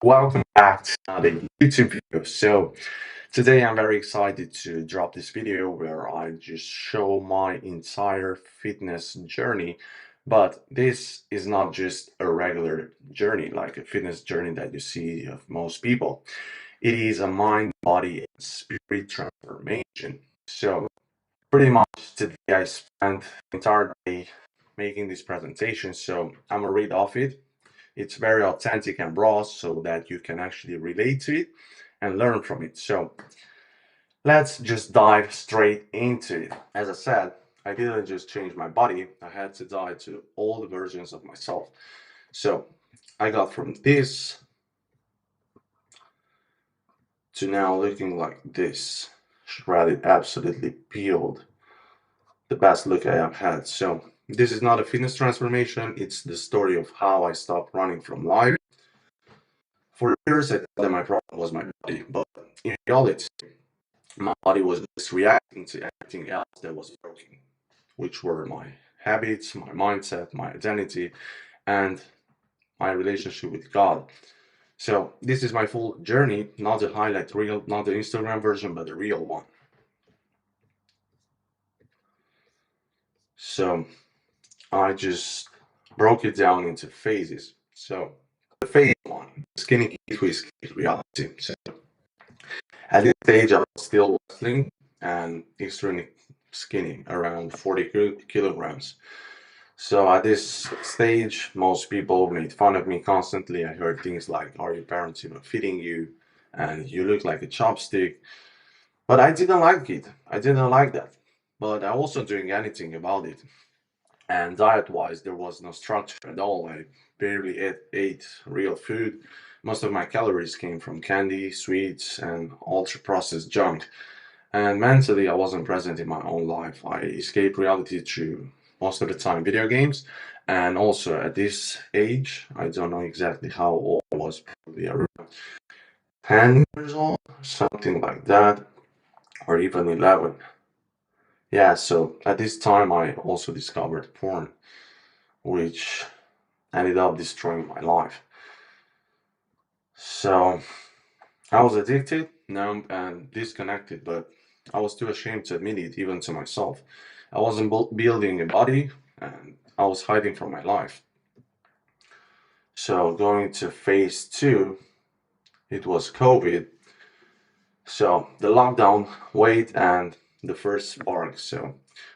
Welcome back to another YouTube video. So today I'm very excited to drop this video where I just show my entire fitness journey. But this is not just a regular journey, like a fitness journey that you see of most people. It is a mind, body, and spirit transformation. So pretty much today I spent the entire day making this presentation. So I'm gonna read off it. It's very authentic and raw so that you can actually relate to it and learn from it. So let's just dive straight into it. As I said, I didn't just change my body, I had to dive to all the versions of myself. So I got from this to now looking like this, shredded, absolutely peeled. The best look I have had. So this is not a fitness transformation, it's the story of how I stopped running from life. For years, I thought that my problem was my body, but in reality, my body was just reacting to everything else that was broken, which were my habits, my mindset, my identity, and my relationship with God. So this is my full journey, not the highlight reel, not the Instagram version, but the real one. So I just broke it down into phases. So the phase one, skinny kid who escaped reality. So at this stage, I was still wrestling and extremely skinny, around 40 kilograms. So at this stage, most people made fun of me constantly. I heard things like, "Are your parents even feeding you?" And "You look like a chopstick." But I didn't like it. I didn't like that. But I wasn't doing anything about it. And diet-wise, there was no structure at all. I barely ate real food. Most of my calories came from candy, sweets, and ultra-processed junk. And mentally, I wasn't present in my own life. I escaped reality through most of the time video games. And also at this age, I don't know exactly how old I was, probably around 10 years old, something like that, or even 11. Yeah, so at this time, I also discovered porn, which ended up destroying my life. So I was addicted, numb, and disconnected, but I was too ashamed to admit it, even to myself. I wasn't building a body, and I was hiding from my life. So going to phase two, it was COVID. So the lockdown, wait, and the first spark. So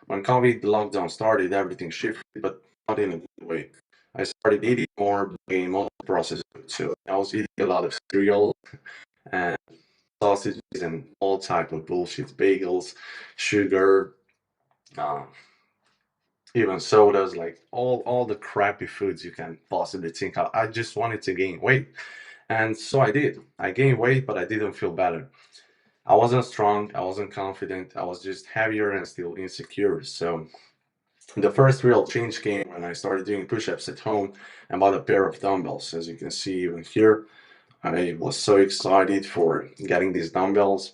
when COVID lockdown started, everything shifted, but not in a good way. I started eating more, getting more processed food. So I was eating a lot of cereal and sausages and all type of bullshit, bagels, sugar, uh, even sodas, like all the crappy foods you can possibly think of. I just wanted to gain weight, and so I did. I gained weight, but I didn't feel better. I wasn't strong. I wasn't confident. I was just heavier and still insecure. So the first real change came when I started doing push-ups at home and bought a pair of dumbbells. As you can see even here, I was so excited for getting these dumbbells.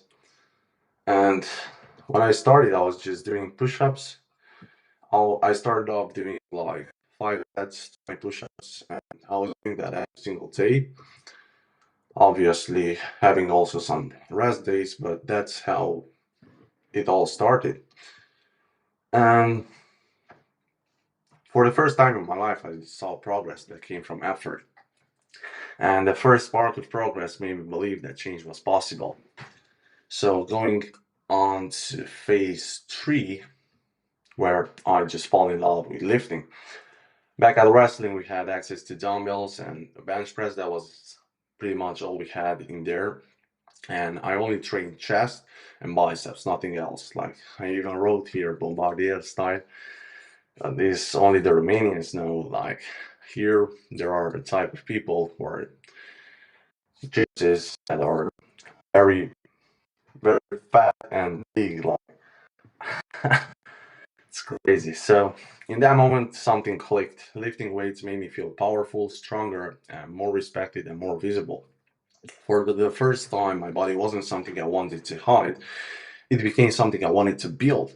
And when I started, I was just doing push-ups. I started off doing like 5 sets, 20 push-ups, and I was doing that every single day. Obviously, having also some rest days, but that's how it all started. And for the first time in my life, I saw progress that came from effort. And the first spark of progress made me believe that change was possible. So going on to phase three, where I just fall in love with lifting. Back at wrestling, we had access to dumbbells and a bench press. That was pretty much all we had in there. And I only trained chest and biceps, nothing else. Like I even wrote here, Bombardier style. This only the Romanians know. Like here, there are a type of people who are gypsies that are very, very fat and big. Like it's crazy. So in that moment, something clicked. Lifting weights made me feel powerful, stronger, and more respected and more visible. For the first time, my body wasn't something I wanted to hide. It became something I wanted to build.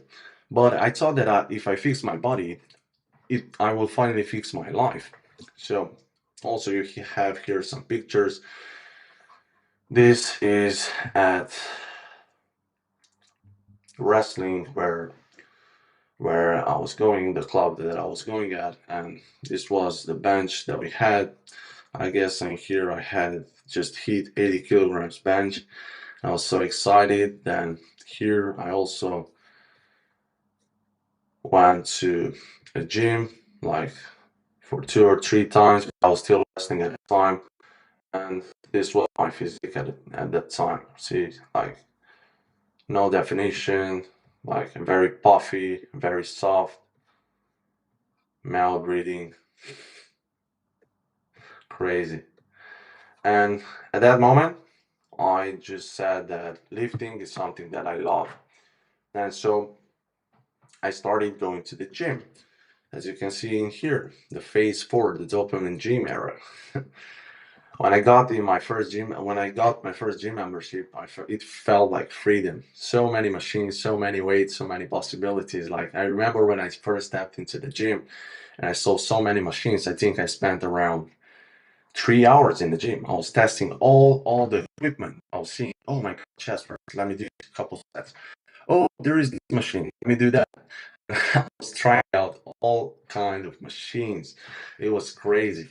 But I thought that if I fix my body, I will finally fix my life. So also you have here some pictures. This is at wrestling where I was going, the club that I was going at, and this was the bench that we had. I guess in here I had just hit 80 kilograms bench. I was so excited. Then here I also went to a gym like for 2 or 3 times. I was still wrestling at the time, and this was my physique at that time. See, like no definition, like very puffy, very soft, mouth breathing, crazy. And at that moment, I just said that lifting is something that I love. And so I started going to the gym. As you can see in here, the phase 4, the dopamine gym era. When I got my first gym membership, it felt like freedom. So many machines, so many weights, so many possibilities. Like I remember when I first stepped into the gym and I saw so many machines. I think I spent around 3 hours in the gym. I was testing all the equipment. I was seeing, oh my God, chest press. Let me do a couple sets. Oh, there is this machine. Let me do that. I was trying out all kind of machines. It was crazy.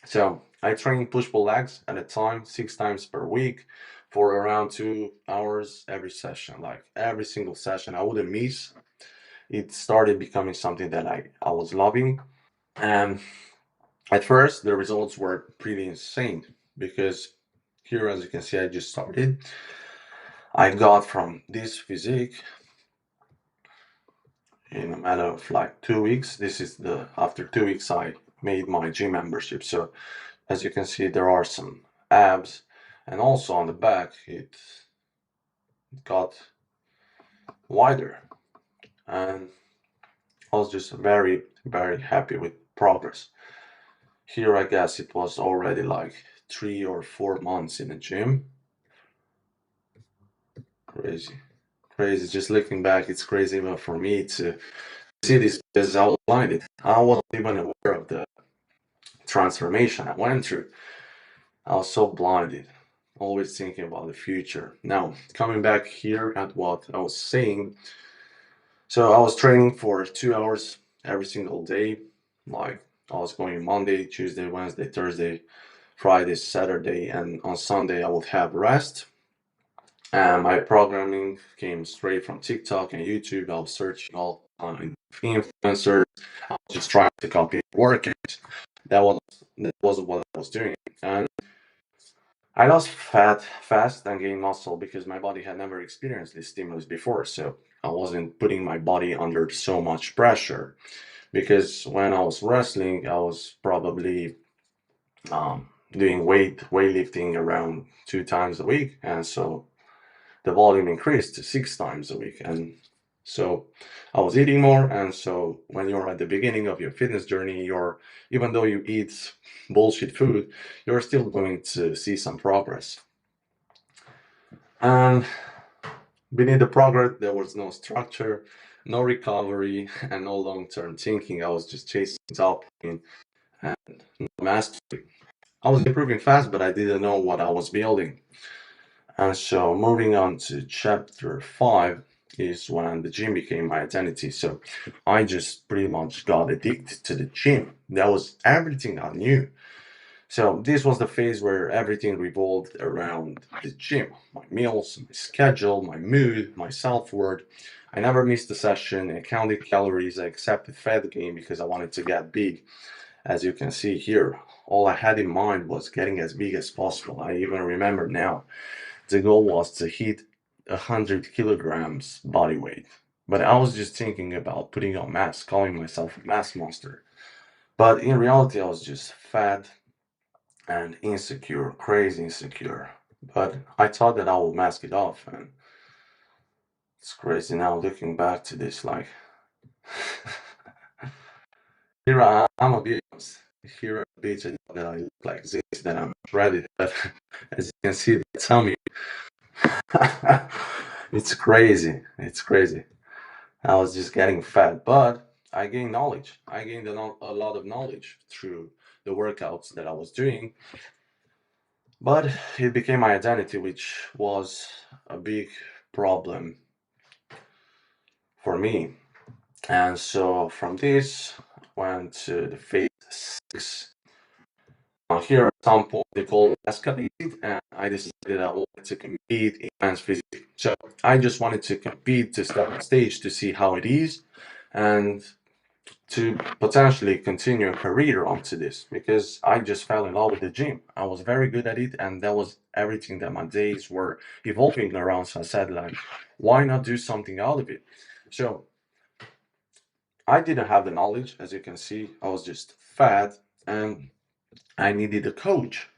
So I trained push-pull legs at a time, 6 times per week, for around 2 hours every session. Like every single session, I wouldn't miss. It started becoming something that I was loving. And at first, the results were pretty insane because here, as you can see, I just started. I got from this physique in a matter of like 2 weeks. This is the after 2 weeks I made my gym membership. So as you can see, there are some abs, and also on the back it got wider, and I was just very happy with progress. Here I guess it was already like 3 or 4 months in the gym. Crazy. Crazy. Just looking back, it's crazy even for me to see this because I was blinded. I wasn't even aware of the transformation I went through. I was so blinded, always thinking about the future. Now, coming back here at what I was saying, so I was training for 2 hours every single day. Like I was going Monday, Tuesday, Wednesday, Thursday, Friday, Saturday, and on Sunday I would have rest. And my programming came straight from TikTok and YouTube. I was searching all on influencers. I was just trying to copy workouts. That was what I was doing. And I lost fat fast and gained muscle because my body had never experienced this stimulus before. So I wasn't putting my body under so much pressure. Because when I was wrestling, I was probably doing weightlifting around 2 times a week. And so the volume increased to 6 times a week. And so I was eating more. And so when you're at the beginning of your fitness journey, even though you eat bullshit food, you're still going to see some progress. And beneath the progress, there was no structure, no recovery, and no long-term thinking. I was just chasing dopamine and no mastery. I was improving fast, but I didn't know what I was building. And so moving on to chapter 5 is when the gym became my identity. So I just pretty much got addicted to the gym. That was everything I knew. So this was the phase where everything revolved around the gym. My meals, my schedule, my mood, my self-worth. I never missed a session. I counted calories. I accepted fat gain because I wanted to get big. As you can see here, all I had in mind was getting as big as possible. I even remember now. The goal was to hit 100 kilograms body weight. But I was just thinking about putting on mass, calling myself a mass monster. But in reality, I was just fat and insecure, crazy insecure. But I thought that I would mask it off, and it's crazy now looking back to this. Like, here I'm a beach. Here at the beach, I know that I look like this, that I'm shredded. But as you can see, they tell me it's crazy. It's crazy. I was just getting fat, but I gained knowledge. I gained a lot of knowledge through the workouts that I was doing. But it became my identity, which was a big problem for me. And so from this, went to the phase 6. Here at some point the goal escalated, and I decided I wanted to compete in men's physique. So I just wanted to compete, to step on stage, to see how it is, and to potentially continue a career onto this, because I just fell in love with the gym. I was very good at it, and that was everything that my days were evolving around. So I said, like, why not do something out of it? So I didn't have the knowledge, as you can see. I was just fat, and I needed a coach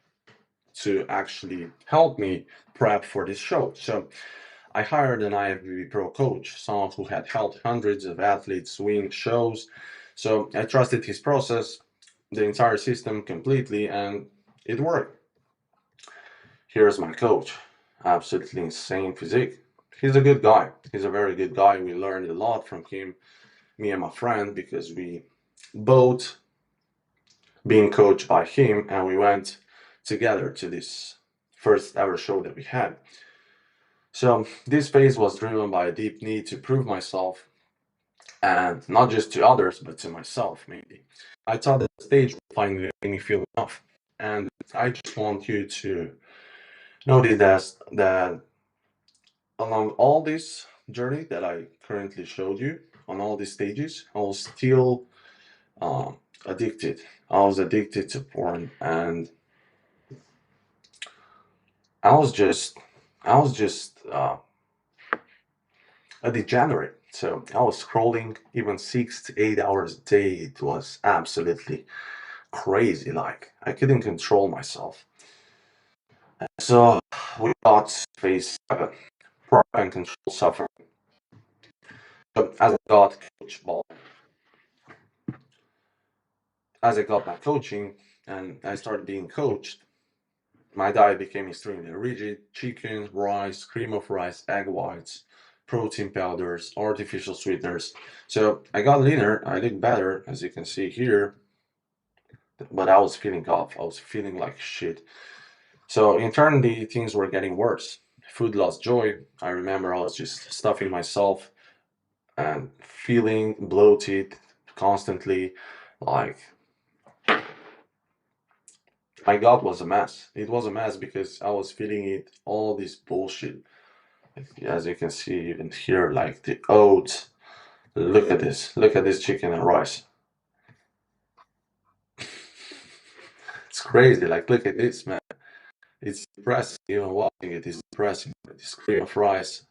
to actually help me prep for this show. So I hired an IFBB Pro coach, someone who had helped hundreds of athletes win shows. So I trusted his process, the entire system completely, and it worked. Here's my coach. Absolutely insane physique. He's a good guy. He's a very good guy. We learned a lot from him, me and my friend, because we both being coached by him, and we went together to this first ever show that we had. So this phase was driven by a deep need to prove myself, and not just to others, but to myself mainly. I thought that the stage would finally make me feel enough. And I just want you to notice that along all this journey that I currently showed you, on all these stages, I was still addicted. I was addicted to porn, and I was just, I was just a degenerate. So I was scrolling even 6 to 8 hours a day. It was absolutely crazy. Like, I couldn't control myself. So we got phase 7, prep and control suffering. But as I got my coaching and I started being coached, my diet became extremely rigid: chicken, rice, cream of rice, egg whites, protein powders, artificial sweeteners. So I got leaner, I looked better, as you can see here, but I was feeling off. I was feeling like shit. So internally, things were getting worse. Food lost joy. I remember I was just stuffing myself and feeling bloated constantly. Like, my gut was a mess. It was a mess because I was feeling it, all this bullshit. As you can see, even here, like the oats. Look at this. Look at this chicken and rice. It's crazy. Like, look at this, man. It's depressing. Even watching it is depressing. This cream of rice,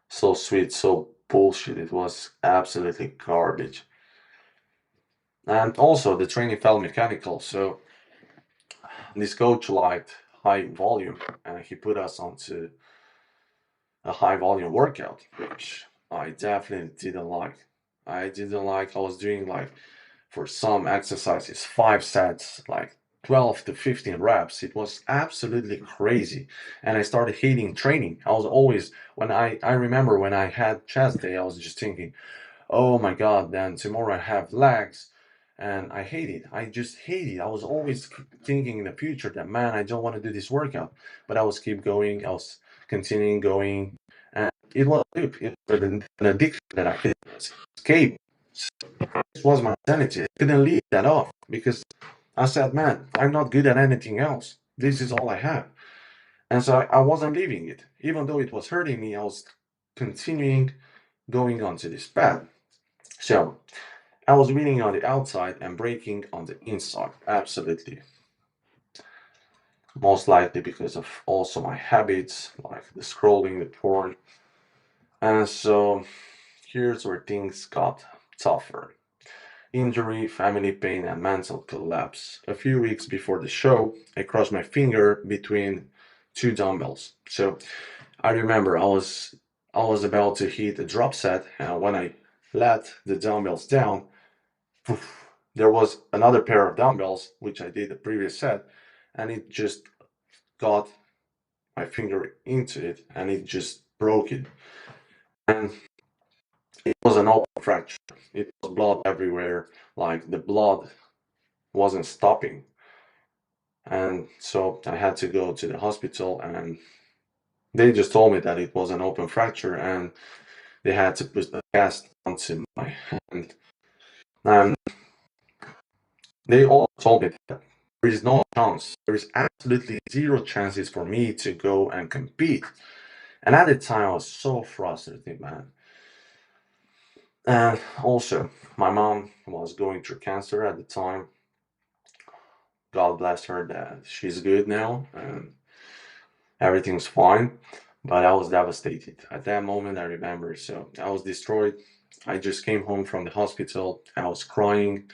so sweet, so bullshit. It was absolutely garbage. And also, the training felt mechanical. So this coach liked high volume, and he put us onto a high volume workout, which I definitely didn't like. I didn't like. I was doing, like, for some exercises, 5 sets, like 12 to 15 reps. It was absolutely crazy. And I started hating training. I was always, I remember when I had chest day, I was just thinking, oh my God, then tomorrow I have legs. And I hate it. I just hate it. I was always thinking in the future that, man, I don't want to do this workout. But I was keep going. I was continuing going. And it was, it was an addiction that I couldn't escape. This was my identity. I couldn't leave that off because I said, man, I'm not good at anything else. This is all I have. And so I wasn't leaving it. Even though it was hurting me, I was continuing going onto this path. So I was winning on the outside and breaking on the inside. Absolutely. Most likely because of also my habits, like the scrolling, the porn. And so here's where things got tougher: injury, family pain, and mental collapse. A few weeks before the show, I crushed my finger between two dumbbells. So I remember I was about to hit a drop set, and when I let the dumbbells down, poof, there was another pair of dumbbells, which I did the previous set, and it just got my finger into it, and it just broke it. And it was an open fracture. It was blood everywhere, like the blood wasn't stopping. And so I had to go to the hospital, and they just told me that it was an open fracture, and they had to put a cast onto my hand. And they all told me that there is no chance, there is absolutely zero chances for me to go and compete. And at the time, I was so frustrated, man. And also, my mom was going through cancer at the time. God bless her that she's good now and everything's fine. But I was devastated. At that moment, I remember. So I was destroyed. I just came home from the hospital. I was crying.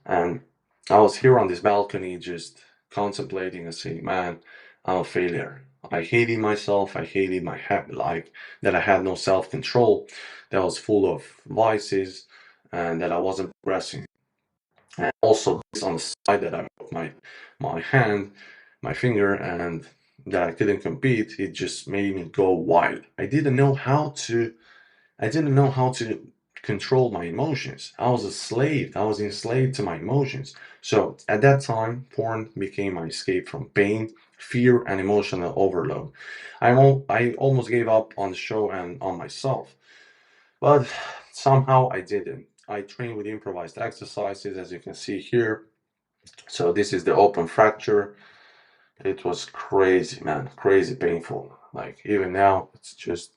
And I was here on this balcony just contemplating and saying, man, I'm a failure. I hated myself. I hated my life, that I had no self-control, that I was full of vices, and that I wasn't progressing. And also this on the side that I broke my hand, my finger, and that I couldn't compete, it just made me go wild. I didn't know how to control my emotions. I was a slave. I was enslaved to my emotions. So at that time, porn became my escape from pain, fear, and emotional overload. I almost gave up on the show and on myself, but somehow I didn't. I trained with improvised exercises, as you can see here. So this is the open fracture. It was crazy, man, crazy painful. Like even now, it's just,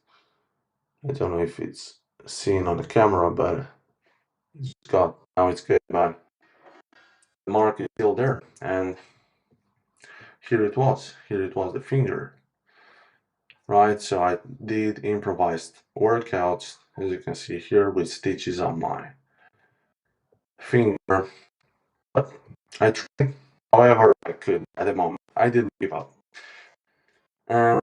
I don't know if it's seen on the camera, but it's got, now it's good, but the mark is still there. And here it was the finger, right? So I did improvised workouts, as you can see here, with stitches on my finger. But I tried however I could at the moment. I didn't give up. And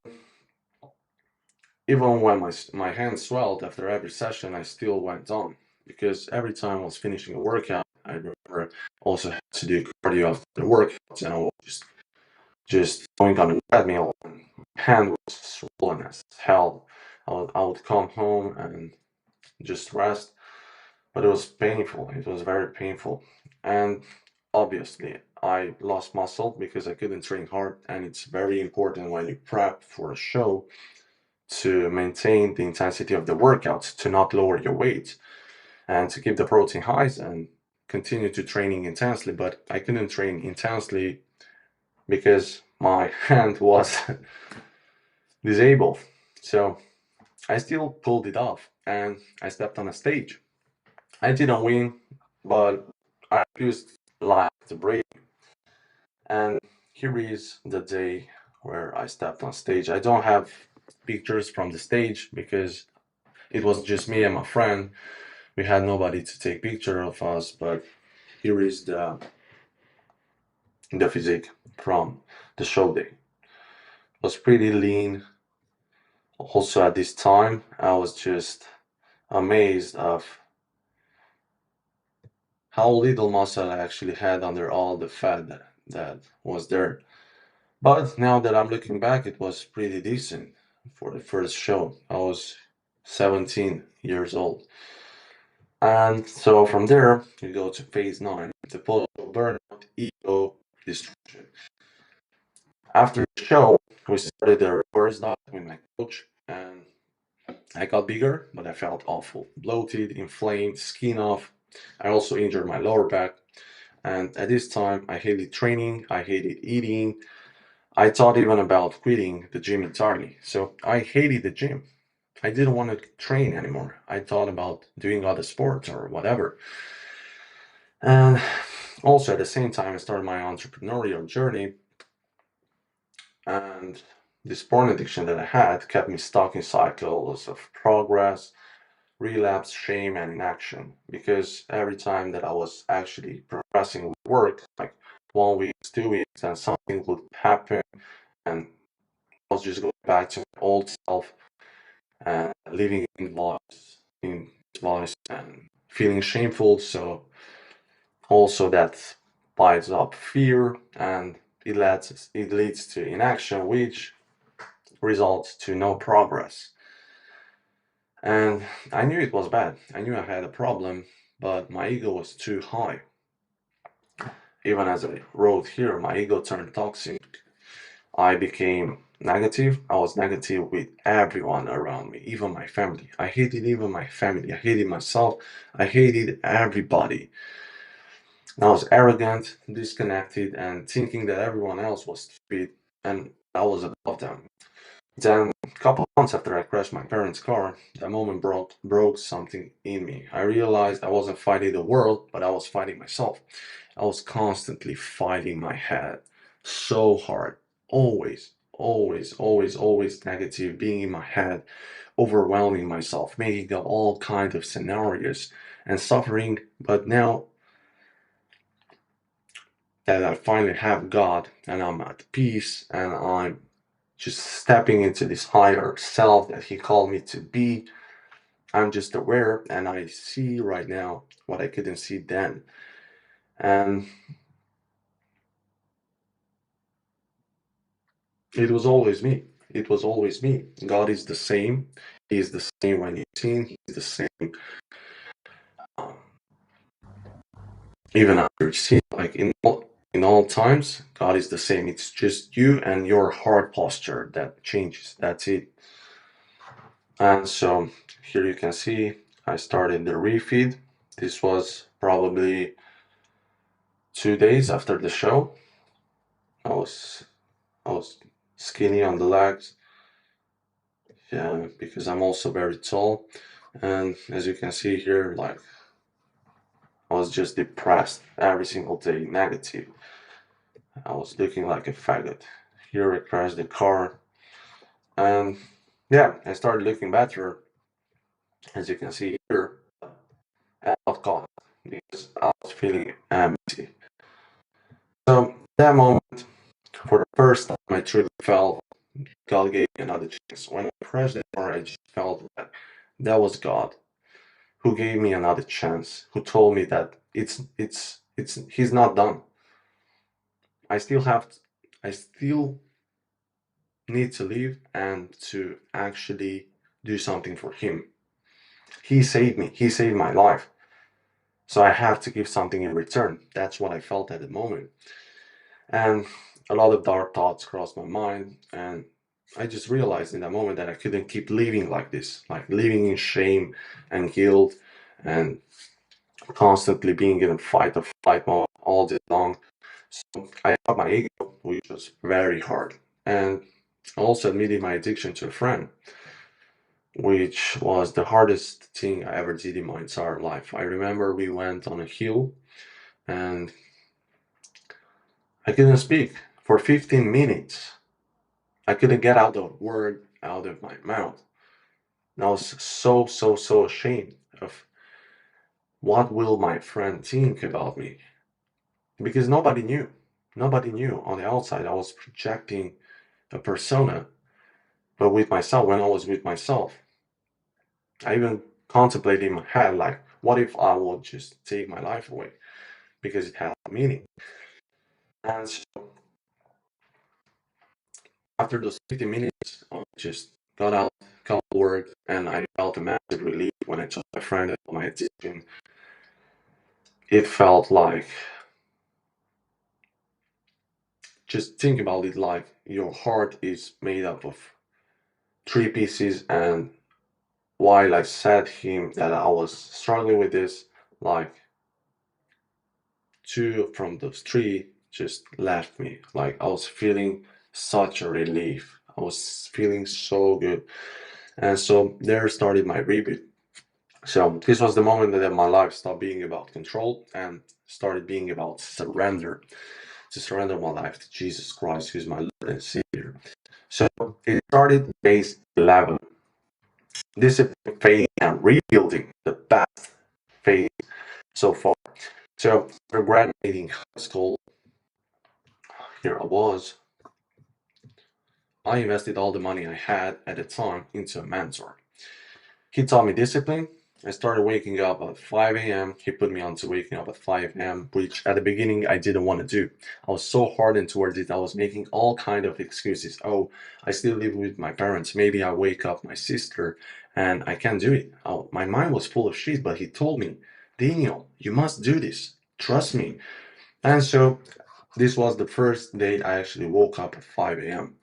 even when my hands swelled after every session, I still went on because every time I was finishing a workout, I remember also had to do cardio after the workouts, and I was just going on the treadmill, and my hand was swollen as hell. I would come home and just rest, but it was painful. It was very painful, and obviously I lost muscle because I couldn't train hard, and it's very important when you prep for a show to maintain the intensity of the workouts, to not lower your weight, and to keep the protein highs and continue to training intensely. But I couldn't train intensely because my hand was disabled. So I still pulled it off, and I stepped on a stage. I didn't win, but I used life to break. And here is the day where I stepped on stage. I don't have pictures from the stage because it was just me and my friend. We had nobody to take picture of us, but here is the physique from the show day. It was pretty lean. Also at this time, I was just amazed of how little muscle I actually had under all the fat that was there. But now that I'm looking back, it was pretty decent for the first show. I was 17 years old. And so from there, you go to phase 9, the total burnout, ego, destruction. After the show, we started the reverse diet with my coach, and I got bigger, but I felt awful. Bloated, inflamed, skin off. I also injured my lower back. And at this time, I hated training, I hated eating. I thought even about quitting the gym entirely. So I hated the gym. I didn't want to train anymore. I thought about doing other sports or whatever. And also at the same time, I started my entrepreneurial journey, and this porn addiction that I had kept me stuck in cycles of progress, relapse, shame, and inaction. Because every time that I was actually progressing with work, like 1 week, 2 weeks, and something would happen, and I was just going back to my old self and living in voice and feeling shameful. So also that piles up fear, and it leads to inaction, which results to no progress. And I knew it was bad. I knew I had a problem, but my ego was too high. even as I wrote here, my ego turned toxic. I became negative. I was negative with everyone around me, even my family. I hated even my family. I hated myself. I hated everybody. I was arrogant, disconnected, and thinking that everyone else was stupid and I was above them. Then, a couple of months after I crashed my parents' car, that moment broke something in me. I realized I wasn't fighting the world, but I was fighting myself. I was constantly fighting my head so hard, always, always, always, always negative, being in my head, overwhelming myself, making up all kinds of scenarios and suffering. But now that I finally have God and I'm at peace and I'm just stepping into this higher self that He called me to be, I'm just aware and I see right now what I couldn't see then. And it was always me. It was always me. God is the same. He is the same when you sin. He's the same um, even after you sin. Like in all times, God is the same. It's just you and your heart posture that changes. That's it. And so here you can see I started the refeed. This was probably 2 days after the show. I was I was skinny on the legs, yeah, because I'm also very tall. And as you can see here, like I was just depressed every single day, negative. I was looking like a faggot. Here I crashed the car, and yeah, I started looking better, as you can see here, at what cost, because I was feeling empty. So that moment, for the first time, I truly felt God gave me another chance. When I crashed the car, I just felt that that was God who gave me another chance, who told me that it's He's not done. I still have, I still need to live and to actually do something for Him. He saved me. He saved my life. So I have to give something in return. That's what I felt at the moment. And a lot of dark thoughts crossed my mind. And I just realized in that moment that I couldn't keep living like this, like living in shame and guilt and constantly being in a fight or flight mode all day long. So I got my ego, which was very hard. And I also admitted my addiction to a friend, which was the hardest thing I ever did in my entire life. I remember we went on a hill and I couldn't speak for 15 minutes. I couldn't get out a word out of my mouth. And I was so ashamed of what will my friend think about me because nobody knew. Nobody knew on the outside. I was projecting a persona, but with myself, when I was with myself, I even contemplated in my head, like, what if I would just take my life away because it had meaning? And so after those 50 minutes, I just got out, got work, and I felt a massive relief when I told my friend about my addiction. It felt like, just think about it like your heart is made up of three pieces, and while I said him that I was struggling with this, like two from those three just left me. Like I was feeling such a relief. I was feeling so good. And so there started my reboot. So this was the moment that my life stopped being about control and started being about surrender. To surrender my life to Jesus Christ, who's my Lord and Savior. So it started phase 11. Discipline, faith, and rebuilding, the best phase so far. So after graduating high school, here I was. I invested all the money I had at the time into a mentor. He taught me discipline. I started waking up at 5 a.m. He put me on to waking up at 5 a.m., which at the beginning I didn't want to do. I was so hardened towards it. I was making all kind of excuses. Oh, I still live with my parents. Maybe I wake up my sister and I can't do it. Oh, my mind was full of shit, but he told me, Daniel, you must do this. Trust me. And so this was the first day I actually woke up at 5 a.m.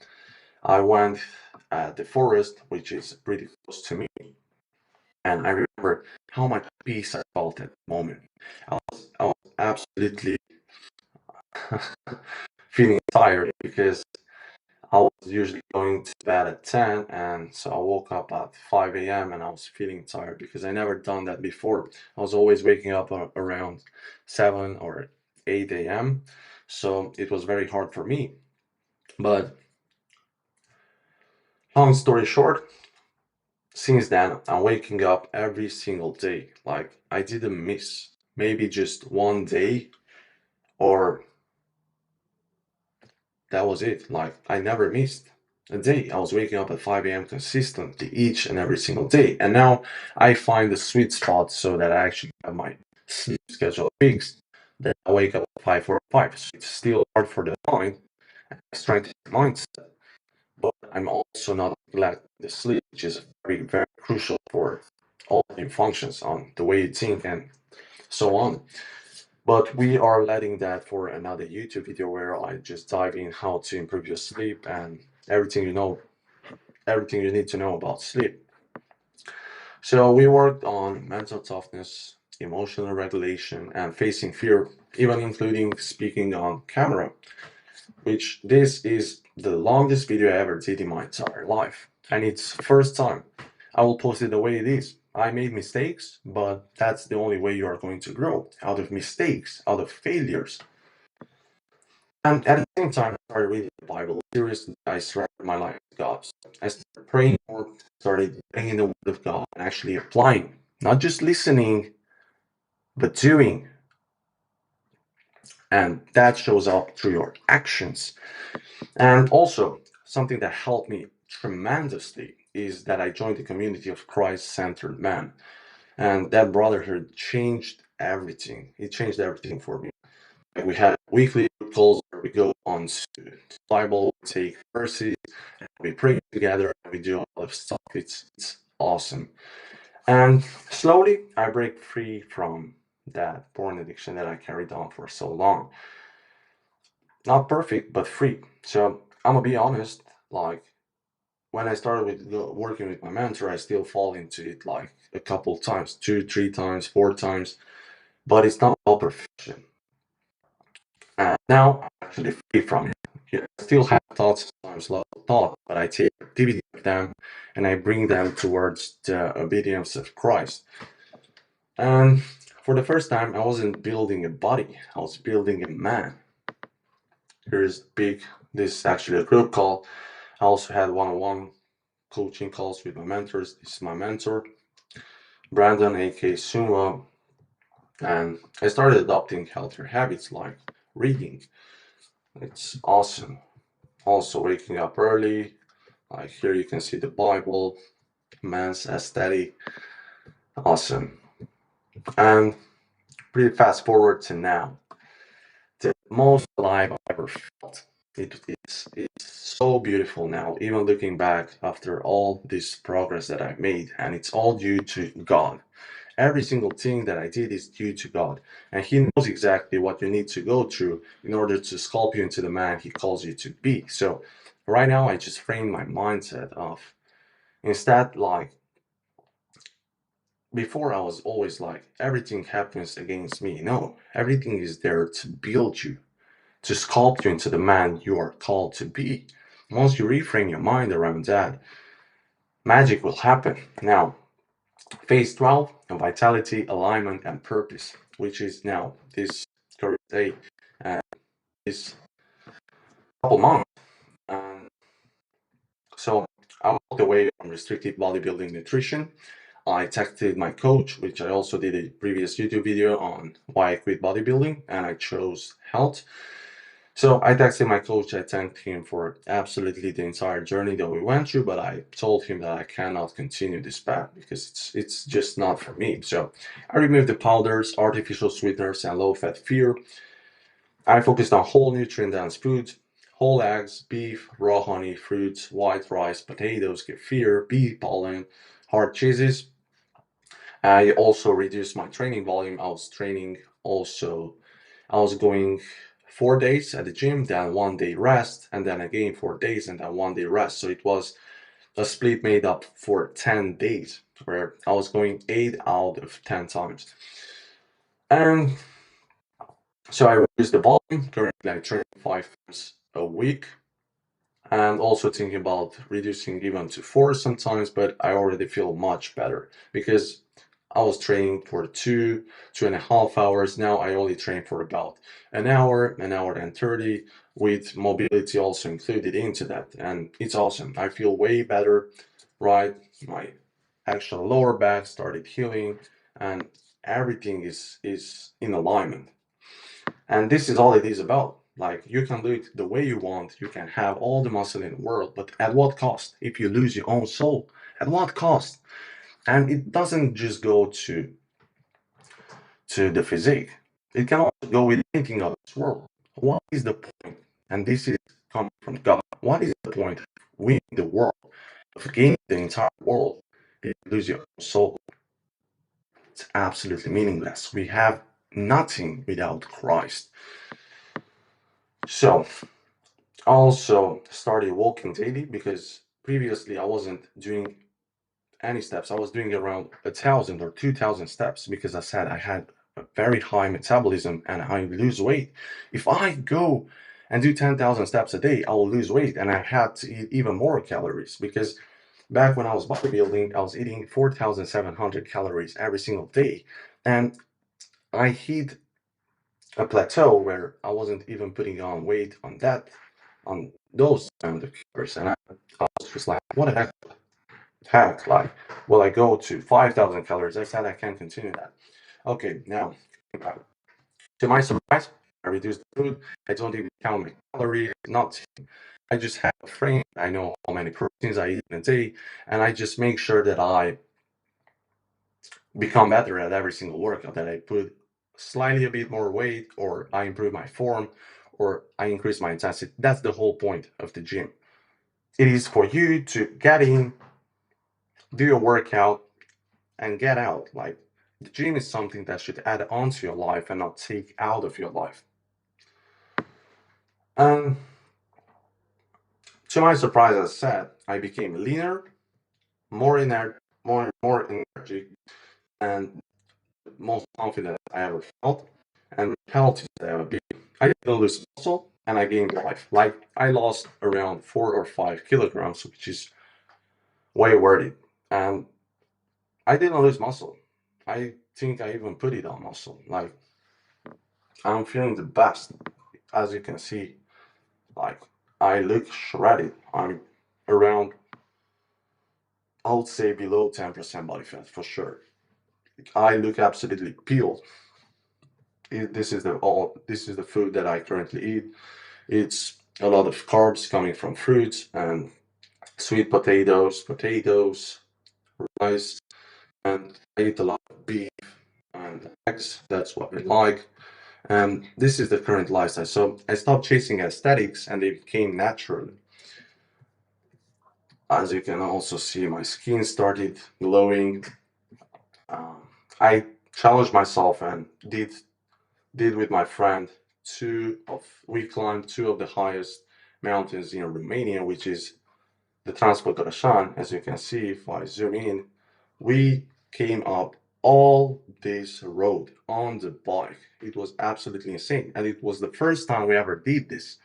I went at the forest, which is pretty close to me, and I remember how much peace I felt at the moment. I was absolutely feeling tired because I was usually going to bed at 10, and so I woke up at 5 a.m. and I was feeling tired because I never done that before. I was always waking up around 7 or 8 a.m. So it was very hard for me. But long story short, since then I'm waking up every single day. Like I didn't miss maybe just one day, or that was it. Like I never missed a day. I was waking up at 5 a.m. consistently each and every single day. And now I find the sweet spot so that I actually have my sleep schedule fixed. Then I wake up at 5:45. So it's still hard for the mind. It's trying to mindset. But I'm also not neglecting the sleep, which is very, very crucial for all the functions on the way you think and so on. But we are letting that for another YouTube video where I just dive in how to improve your sleep and everything you know, everything you need to know about sleep. So we worked on mental toughness, emotional regulation, and facing fear, even including speaking on camera, which this is the longest video I ever did in my entire life. And it's first time. I will post it the way it is. I made mistakes, but that's the only way you are going to grow. Out of mistakes, out of failures. And at the same time, I started reading the Bible seriously. I surrendered my life to God. I started praying more, started getting in the Word of God and actually applying, not just listening, but doing. And that shows up through your actions. And also, something that helped me tremendously is that I joined the community of Christ-centered men. And that brotherhood changed everything. It changed everything for me. Like we had weekly calls where we go on to Bible, take verses, and we pray together, and we do all of stuff. It's awesome. And slowly, I break free from that porn addiction that I carried on for so long. Not perfect, but free. So I'm gonna be honest. Like when I started with working with my mentor, I still fall into it like a couple times, two, three times, four times. But it's not all perfection. And now I'm actually free from it. Yeah, I still have thoughts, sometimes lots of thoughts, but I take activity of them and I bring them towards the obedience of Christ. And for the first time, I wasn't building a body, I was building a man. Here's big, this is actually a group call. I also had one-on-one coaching calls with my mentors. This is my mentor, Brandon, aka Sumo. And I started adopting healthier habits like reading. It's awesome. Also waking up early. Like here you can see the Bible, man's aesthetic. Awesome. And pretty fast forward to now. The most alive I've ever felt. It's so beautiful now, even looking back after all this progress that I've made, and it's all due to God. Every single thing that I did is due to God, and He knows exactly what you need to go through in order to sculpt you into the man He calls you to be. So, right now, I just frame my mindset of instead, like before, I was always like everything happens against me. No, everything is there to build you, to sculpt you into the man you are called to be. Once you reframe your mind around that, magic will happen. Now, phase 12, vitality, alignment, and purpose, which is now this current day, this couple months. And so I walked away from restrictive bodybuilding nutrition. I texted my coach, which I also did a previous YouTube video on why I quit bodybuilding, and I chose health. So I texted my coach, I thanked him for absolutely the entire journey that we went through, but I told him that I cannot continue this path because it's just not for me. So I removed the powders, artificial sweeteners, and low-fat fear. I focused on whole nutrient-dense foods, whole eggs, beef, raw honey, fruits, white rice, potatoes, kefir, bee pollen, hard cheeses. I also reduced my training volume. I was training also I was going 4 days at the gym, then 1 day rest, and then again 4 days, and then 1 day rest. So it was a split made up for 10 days, where I was going 8 out of 10 times. And so I reduced the volume. Currently, I train 5 times a week, and also thinking about reducing even to 4 sometimes, but I already feel much better because I was training for 2.5 hours. Now I only train for about an hour and 30, with mobility also included into that. And it's awesome. I feel way better, right? My actual lower back started healing, and everything is in alignment. And this is all it is about. Like, you can look the way you want, you can have all the muscle in the world, but at what cost? If you lose your own soul, at what cost? And it doesn't just go to the physique. It can also go with anything of this world. What is the point? And this is coming from God. What is the point of winning the world, of gaining the entire world, if you lose your own soul? It's absolutely meaningless. We have nothing without Christ. So I also started walking daily because previously I wasn't doing any steps. I was doing around 1,000 or 2,000 steps because I said I had a very high metabolism and I lose weight. If I go and do 10,000 steps a day, I will lose weight, and I had to eat even more calories because back when I was bodybuilding, I was eating 4,700 calories every single day, and I hit a plateau where I wasn't even putting on weight on those amount of calories, and I was just like, what the heck, like, will I go to 5,000 calories? I said I can't continue that. Okay, now, to my surprise, I reduced the food. I don't even count my calories, nothing. I just have a frame. I know how many proteins I eat in a day, and I just make sure that I become better at every single workout, that I put slightly a bit more weight, or I improve my form, or I increase my intensity. That's the whole point of the gym. It is for you to get in, do your workout, and get out. Like, the gym is something that should add on to your life and not take out of your life. And to my surprise, as I said, I became leaner, more inert, more energy, and most confident I ever felt, and healthy I ever been. I didn't lose muscle, and I gained life. Like, I lost around 4 or 5 kilograms, which is way worth it. And I didn't lose muscle. I think I even put it on muscle. Like, I'm feeling the best. As you can see, like, I look shredded. I'm around, I would say, below 10% body fat for sure. I look absolutely peeled. This is the food that I currently eat. It's a lot of carbs coming from fruits and sweet potatoes, rice, and I eat a lot of beef and eggs. That's what I like. And this is the current lifestyle. So I stopped chasing aesthetics and they became natural. As you can also see, my skin started glowing. Um, I challenged myself and did with my friend we climbed two of the highest mountains in Romania, which is the Transport. As you can see, if I zoom in, we came up all this road on the bike. It was absolutely insane, and it was the first time we ever did this.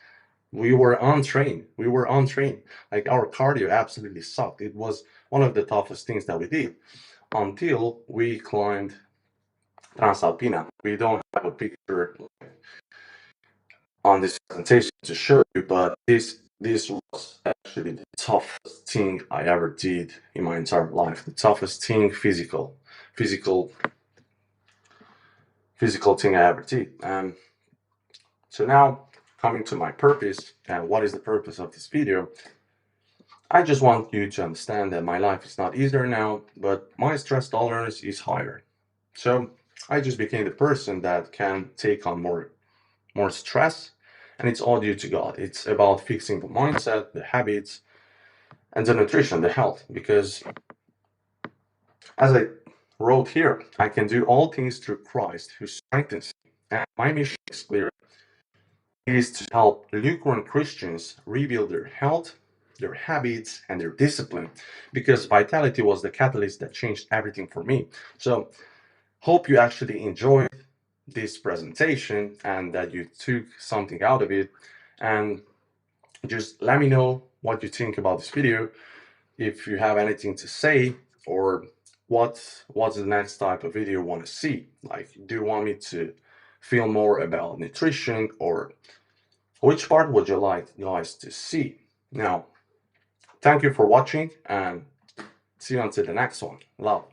We were untrained. Like, our cardio absolutely sucked. It was one of the toughest things that we did until we climbed Transalpina. We don't have a picture on this presentation to show you, but this was actually the toughest thing I ever did in my entire life. The toughest thing, physical, physical thing I ever did. So now, coming to my purpose, and what is the purpose of this video? I just want you to understand that my life is not easier now, but my stress tolerance is higher. So I just became the person that can take on more stress, and it's all due to God. It's about fixing the mindset, the habits, and the nutrition, the health. Because, as I wrote here, I can do all things through Christ who strengthens me. And my mission is clear. It is to help lukewarm Christians rebuild their health, their habits, and their discipline, because vitality was the catalyst that changed everything for me. So, hope you actually enjoyed this presentation and that you took something out of it. And just let me know what you think about this video, if you have anything to say, or what's the next type of video you want to see. Like, do you want me to film more about nutrition, or which part would you like guys to see? Now, thank you for watching, and see you until the next one. Love.